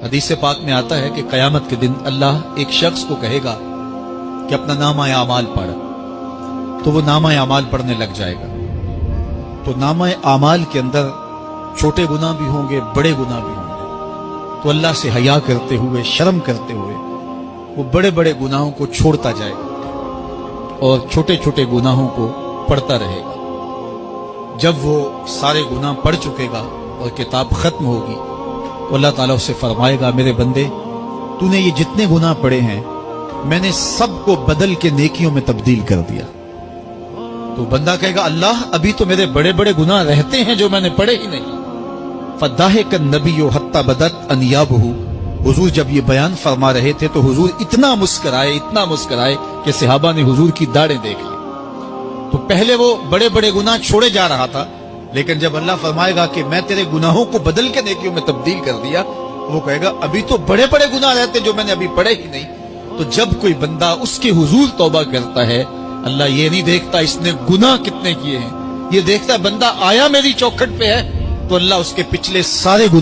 हदीस पाक में आता है कि क़यामत के दिन अल्लाह एक शख्स को कहेगा कि अपना नामा आमाल पढ़, तो वो नामा आमाल पढ़ने लग जाएगा। तो नामा आमाल के अंदर छोटे गुनाह भी होंगे, बड़े गुनाह भी होंगे। तो अल्लाह से हया करते हुए, शर्म करते हुए वो बड़े बड़े गुनाहों को छोड़ता जाएगा और छोटे छोटे गुनाहों को पढ़ता रहेगा। जब वो सारे गुनाह पढ़ चुकेगा और किताब खत्म होगी तो अल्लाह ताला उससे फरमाएगा, मेरे बंदे, तूने ये जितने गुनाह पढ़े हैं मैंने सबको बदल के नेकियों में तब्दील कर दिया। तो बंदा कहेगा, अल्लाह, अभी तो मेरे बड़े बड़े गुनाह रहते हैं जो मैंने पढ़े ही नहीं। फदाहिकन नबियो हत्ता बदत अनियाबहु। हुजूर जब ये बयान फरमा रहे थे तो हुजूर इतना मुस्कराए कि सहाबा ने हुजूर की दाढ़ें देख ली। तो पहले वो बड़े बड़े गुनाह छोड़े जा रहा था, लेकिन जब अल्लाह फरमाएगा कि मैं तेरे गुनाहों को बदल के नेकियों में तब्दील कर दिया, वो कहेगा, अभी तो बड़े बड़े गुनाह रहते जो मैंने अभी पढ़े ही नहीं। तो जब कोई बंदा उसके हुजूर तौबा करता है, अल्लाह ये नहीं देखता इसने गुनाह कितने किए हैं, ये देखता है बंदा आया मेरी चौखट पे है, तो अल्लाह उसके पिछले सारे गुनाह